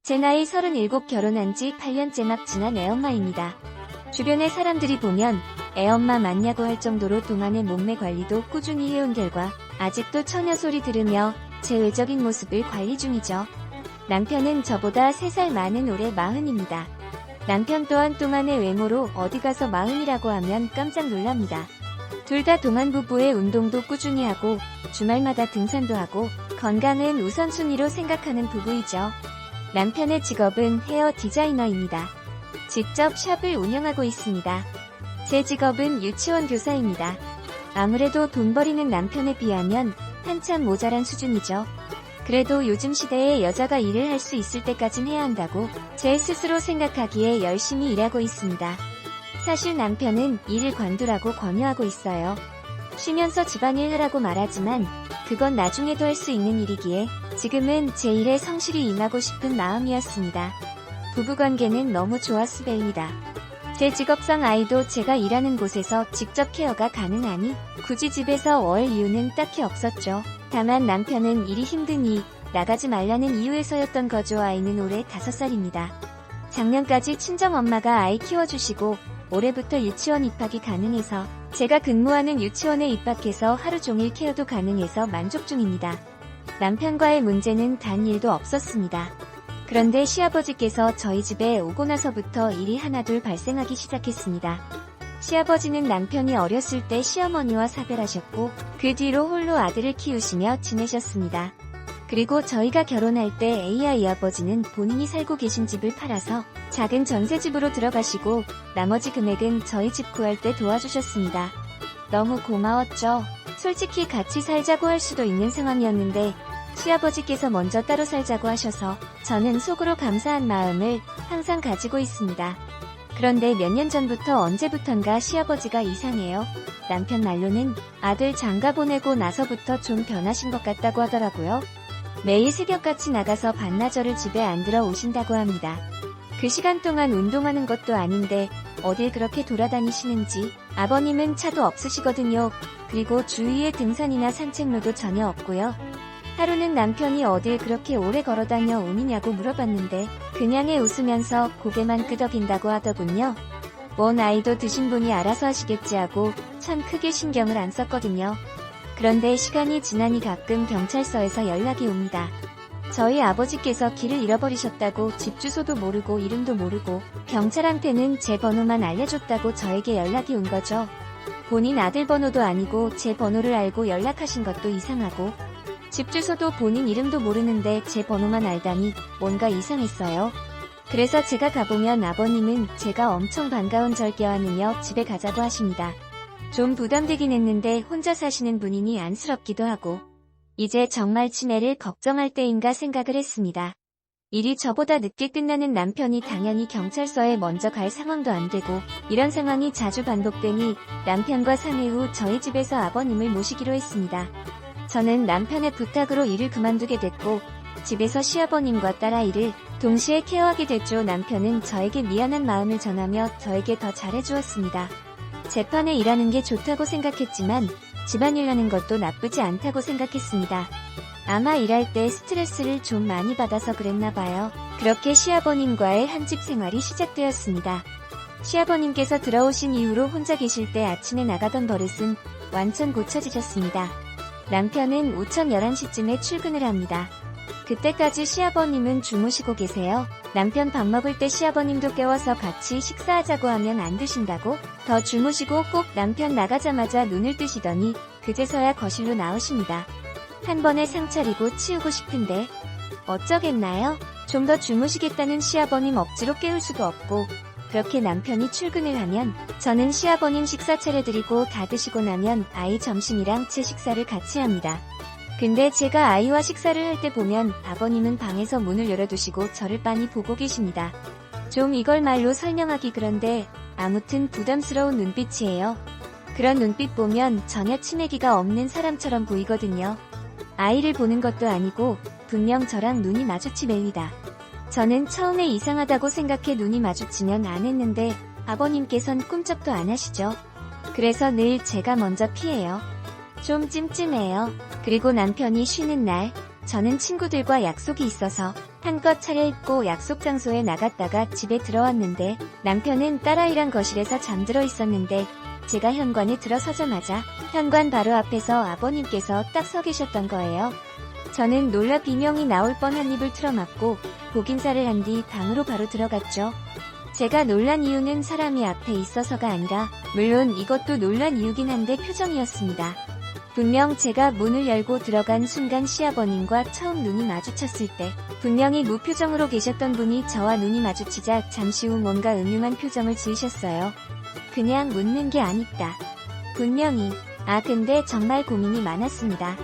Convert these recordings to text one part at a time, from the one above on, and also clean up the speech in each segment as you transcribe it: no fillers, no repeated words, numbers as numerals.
제 나이 37 결혼한 지 8년째 막 지난 애엄마입니다. 주변의 사람들이 보면 애엄마 맞냐고 할 정도로 동안의 몸매 관리도 꾸준히 해온 결과 아직도 처녀 소리 들으며 제 외적인 모습을 관리 중이죠. 남편은 저보다 3살 많은 올해 40입니다. 남편 또한 동안의 외모로 어디 가서 40이라고 하면 깜짝 놀랍니다. 둘 다 동안 부부의 운동도 꾸준히 하고 주말마다 등산도 하고 건강은 우선순위로 생각하는 부부이죠. 남편의 직업은 헤어 디자이너입니다. 직접 샵을 운영하고 있습니다. 제 직업은 유치원 교사입니다. 아무래도 돈 버리는 남편에 비하면 한참 모자란 수준이죠. 그래도 요즘 시대에 여자가 일을 할 수 있을 때까진 해야 한다고 제 스스로 생각하기에 열심히 일하고 있습니다. 사실 남편은 일을 관두라고 권유하고 있어요. 쉬면서 집안일 하라고 말하지만 그건 나중에도 할 수 있는 일이기에 지금은 제 일에 성실히 임하고 싶은 마음이었습니다. 부부관계는 너무 좋았으배입니다. 제 직업상 아이도 제가 일하는 곳에서 직접 케어가 가능하니 굳이 집에서 월 이유는 딱히 없었죠. 다만 남편은 일이 힘드니 나가지 말라는 이유에서였던 거죠. 아이는 올해 5살입니다. 작년까지 친정엄마가 아이 키워주시고 올해부터 유치원 입학이 가능해서 제가 근무하는 유치원에 입학해서 하루 종일 케어도 가능해서 만족 중입니다. 남편과의 문제는 단 일도 없었습니다. 그런데 시아버지께서 저희 집에 오고 나서부터 일이 하나둘 발생하기 시작했습니다. 시아버지는 남편이 어렸을 때 시어머니와 사별하셨고 그 뒤로 홀로 아들을 키우시며 지내셨습니다. 그리고 저희가 결혼할 때 A아이 아버지는 본인이 살고 계신 집을 팔아서 작은 전세집으로 들어가시고 나머지 금액은 저희 집 구할 때 도와주셨습니다. 너무 고마웠죠. 솔직히 같이 살자고 할 수도 있는 상황이었는데 시아버지께서 먼저 따로 살자고 하셔서 저는 속으로 감사한 마음을 항상 가지고 있습니다. 그런데 몇 년 전부터 언제부턴가 시아버지가 이상해요. 남편 말로는 아들 장가 보내고 나서부터 좀 변하신 것 같다고 하더라고요. 매일 새벽같이 나가서 반나절을 집에 안 들어오신다고 합니다. 그 시간 동안 운동하는 것도 아닌데 어딜 그렇게 돌아다니시는지. 아버님은 차도 없으시거든요. 그리고 주위에 등산이나 산책로도 전혀 없고요. 하루는 남편이 어딜 그렇게 오래 걸어다녀 오느냐고 물어봤는데 그냥에 웃으면서 고개만 끄덕인다고 하더군요. 뭔 아이도 드신 분이 알아서 하시겠지 하고 참 크게 신경을 안 썼거든요. 그런데 시간이 지나니 가끔 경찰서에서 연락이 옵니다. 저희 아버지께서 길을 잃어버리셨다고 집 주소도 모르고 이름도 모르고 경찰한테는 제 번호만 알려줬다고 저에게 연락이 온 거죠. 본인 아들 번호도 아니고 제 번호를 알고 연락하신 것도 이상하고 집 주소도 본인 이름도 모르는데 제 번호만 알다니 뭔가 이상했어요. 그래서 제가 가보면 아버님은 제가 엄청 반가운 절개하느며 집에 가자고 하십니다. 좀 부담되긴 했는데 혼자 사시는 분이니 안쓰럽기도 하고 이제 정말 치매를 걱정할 때인가 생각을 했습니다. 일이 저보다 늦게 끝나는 남편이 당연히 경찰서에 먼저 갈 상황도 안 되고 이런 상황이 자주 반복되니 남편과 상의 후 저희 집에서 아버님을 모시기로 했습니다. 저는 남편의 부탁으로 일을 그만두게 됐고 집에서 시아버님과 딸아이를 동시에 케어하게 됐죠. 남편은 저에게 미안한 마음을 전하며 저에게 더 잘해주었습니다. 재판에 일하는 게 좋다고 생각했지만 집안일 하는 것도 나쁘지 않다고 생각했습니다. 아마 일할 때 스트레스를 좀 많이 받아서 그랬나봐요. 그렇게 시아버님과의 한집 생활이 시작되었습니다. 시아버님께서 들어오신 이후로 혼자 계실 때 아침에 나가던 버릇은 완전 고쳐지셨습니다. 남편은 오전 11시쯤에 출근을 합니다. 그때까지 시아버님은 주무시고 계세요. 남편 밥 먹을 때 시아버님도 깨워서 같이 식사하자고 하면 안 드신다고 더 주무시고 꼭 남편 나가자마자 눈을 뜨시더니 그제서야 거실로 나오십니다. 한 번에 상 차리고 치우고 싶은데 어쩌겠나요? 좀 더 주무시겠다는 시아버님 억지로 깨울 수도 없고 그렇게 남편이 출근을 하면 저는 시아버님 식사 차려드리고 다 드시고 나면 아이 점심이랑 제 식사를 같이 합니다. 근데 제가 아이와 식사를 할 때 보면 아버님은 방에서 문을 열어두시고 저를 빤히 보고 계십니다. 좀 이걸 말로 설명하기 그런데 아무튼 부담스러운 눈빛이에요. 그런 눈빛 보면 전혀 치매기가 없는 사람처럼 보이거든요. 아이를 보는 것도 아니고 분명 저랑 눈이 마주치맵니다. 저는 처음에 이상하다고 생각해 눈이 마주치면 안 했는데 아버님께선 꿈쩍도 안 하시죠. 그래서 늘 제가 먼저 피해요. 좀 찜찜해요. 그리고 남편이 쉬는 날, 저는 친구들과 약속이 있어서 한껏 차려입고 약속 장소에 나갔다가 집에 들어왔는데 남편은 딸아이랑 거실에서 잠들어 있었는데 제가 현관에 들어서자마자 현관 바로 앞에서 아버님께서 딱 서 계셨던 거예요. 저는 놀라 비명이 나올 뻔한 입을 틀어막고 복인사를 한 뒤 방으로 바로 들어갔죠. 제가 놀란 이유는 사람이 앞에 있어서가 아니라 물론 이것도 놀란 이유긴 한데 표정이었습니다. 분명 제가 문을 열고 들어간 순간 시아버님과 처음 눈이 마주쳤을 때 분명히 무표정으로 계셨던 분이 저와 눈이 마주치자 잠시 후 뭔가 음흉한 표정을 지으셨어요. 그냥 묻는 게 아니다. 분명히. 근데 정말 고민이 많았습니다.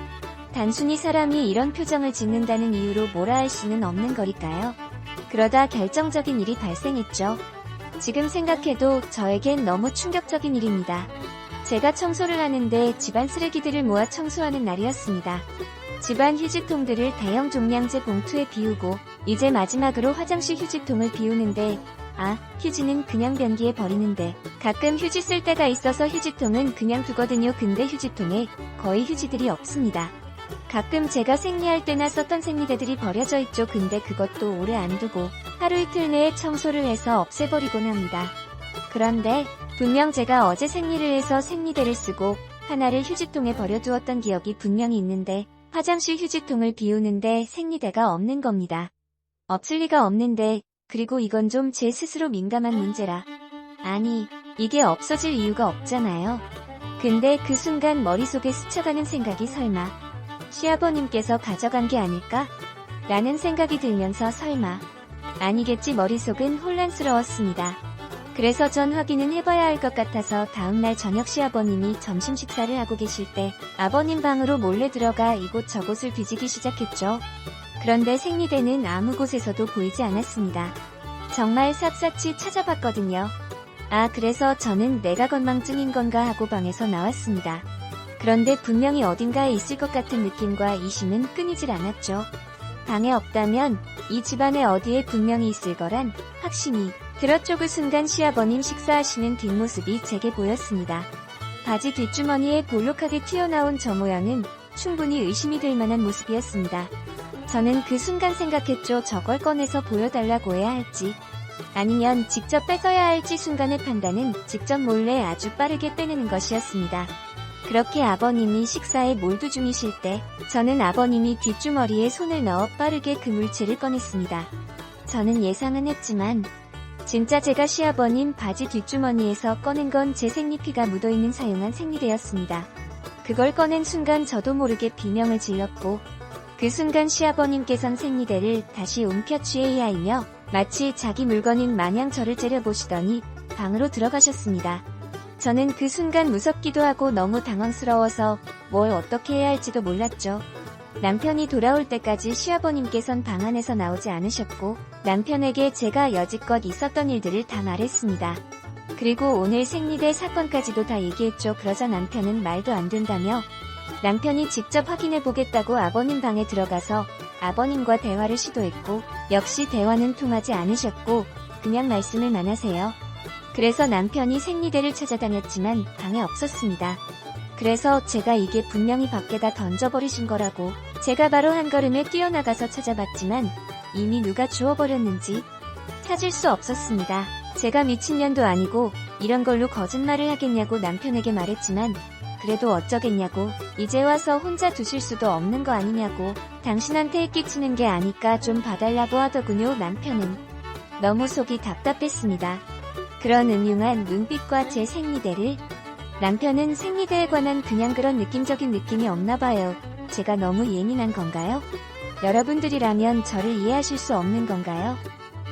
단순히 사람이 이런 표정을 짓는다는 이유로 뭐라 할 수는 없는 거니까요. 그러다 결정적인 일이 발생했죠. 지금 생각해도 저에겐 너무 충격적인 일입니다. 제가 청소를 하는데 집안 쓰레기들을 모아 청소하는 날이었습니다. 집안 휴지통들을 대형 종량제 봉투에 비우고 이제 마지막으로 화장실 휴지통을 비우는데 휴지는 그냥 변기에 버리는데 가끔 휴지 쓸 때가 있어서 휴지통은 그냥 두거든요. 근데 휴지통에 거의 휴지들이 없습니다. 가끔 제가 생리할 때나 썼던 생리대들이 버려져 있죠. 근데 그것도 오래 안 두고 하루 이틀 내에 청소를 해서 없애버리곤 합니다. 그런데 분명 제가 어제 생리를 해서 생리대를 쓰고 하나를 휴지통에 버려두었던 기억이 분명히 있는데 화장실 휴지통을 비우는데 생리대가 없는 겁니다. 없을 리가 없는데 그리고 이건 좀 제 스스로 민감한 문제라. 아니, 이게 없어질 이유가 없잖아요. 근데 그 순간 머릿속에 스쳐가는 생각이 설마 시아버님께서 가져간 게 아닐까? 라는 생각이 들면서 설마 아니겠지 머릿속은 혼란스러웠습니다. 그래서 전 확인은 해봐야 할 것 같아서 다음날 저녁 시아버님이 점심 식사를 하고 계실 때 아버님 방으로 몰래 들어가 이곳저곳을 뒤지기 시작했죠. 그런데 생리대는 아무 곳에서도 보이지 않았습니다. 정말 샅샅이 찾아봤거든요. 그래서 저는 내가 건망증인 건가 하고 방에서 나왔습니다. 그런데 분명히 어딘가에 있을 것 같은 느낌과 이심은 끊이질 않았죠. 방에 없다면 이 집안에 어디에 분명히 있을 거란 확신이 들었죠. 그 순간 시아버님 식사하시는 뒷모습이 제게 보였습니다. 바지 뒷주머니에 볼록하게 튀어나온 저 모양은 충분히 의심이 될 만한 모습이었습니다. 저는 그 순간 생각했죠. 저걸 꺼내서 보여달라고 해야 할지 아니면 직접 뺏어야 할지 순간의 판단은 직접 몰래 아주 빠르게 빼내는 것이었습니다. 그렇게 아버님이 식사에 몰두 중이실 때 저는 아버님이 뒷주머니에 손을 넣어 빠르게 그 물체를 꺼냈습니다. 저는 예상은 했지만 진짜 제가 시아버님 바지 뒷주머니에서 꺼낸 건 제 생리피가 묻어있는 사용한 생리대였습니다. 그걸 꺼낸 순간 저도 모르게 비명을 질렀고 그 순간 시아버님께선 생리대를 다시 움켜쥐으려 마치 자기 물건인 마냥 저를 째려보시더니 방으로 들어가셨습니다. 저는 그 순간 무섭기도 하고 너무 당황스러워서 뭘 어떻게 해야 할지도 몰랐죠. 남편이 돌아올 때까지 시아버님께선 방 안에서 나오지 않으셨고 남편에게 제가 여지껏 있었던 일들을 다 말했습니다. 그리고 오늘 생리대 사건까지도 다 얘기했죠. 그러자 남편은 말도 안 된다며 남편이 직접 확인해보겠다고 아버님 방에 들어가서 아버님과 대화를 시도했고 역시 대화는 통하지 않으셨고 그냥 말씀을만 하세요. 그래서 남편이 생리대를 찾아다녔지만 방에 없었습니다. 그래서 제가 이게 분명히 밖에다 던져버리신 거라고 제가 바로 한 걸음에 뛰어나가서 찾아봤지만 이미 누가 주워버렸는지 찾을 수 없었습니다. 제가 미친년도 아니고 이런 걸로 거짓말을 하겠냐고 남편에게 말했지만 그래도 어쩌겠냐고 이제 와서 혼자 두실 수도 없는 거 아니냐고 당신한테 끼치는 게 아니까 좀 봐달라고 하더군요. 남편은 너무 속이 답답했습니다. 그런 음흉한 눈빛과 제 생리대를 남편은 생리대에 관한 그냥 그런 느낌적인 느낌이 없나봐요. 제가 너무 예민한 건가요? 여러분들이라면 저를 이해하실 수 없는 건가요?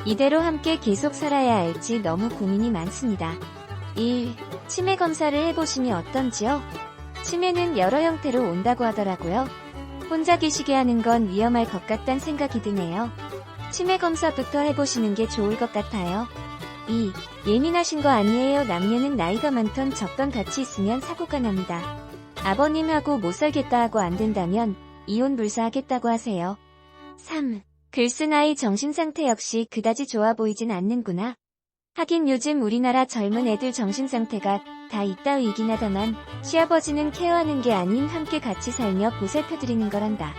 이대로 함께 계속 살아야 할지 너무 고민이 많습니다. 1. 치매 검사를 해보시면 어떤지요? 치매는 여러 형태로 온다고 하더라고요. 혼자 계시게 하는 건 위험할 것 같단 생각이 드네요. 치매 검사부터 해보시는 게 좋을 것 같아요. 2. 예민하신 거 아니에요. 남녀는 나이가 많던 적던 같이 있으면 사고가 납니다. 아버님하고 못 살겠다 하고 안 된다면 이혼 불사하겠다고 하세요. 3. 글쓴 아이 정신상태 역시 그다지 좋아 보이진 않는구나. 하긴 요즘 우리나라 젊은 애들 정신상태가 다 이따위이긴 하다만 시아버지는 케어하는 게 아닌 함께 같이 살며 보살펴드리는 거란다.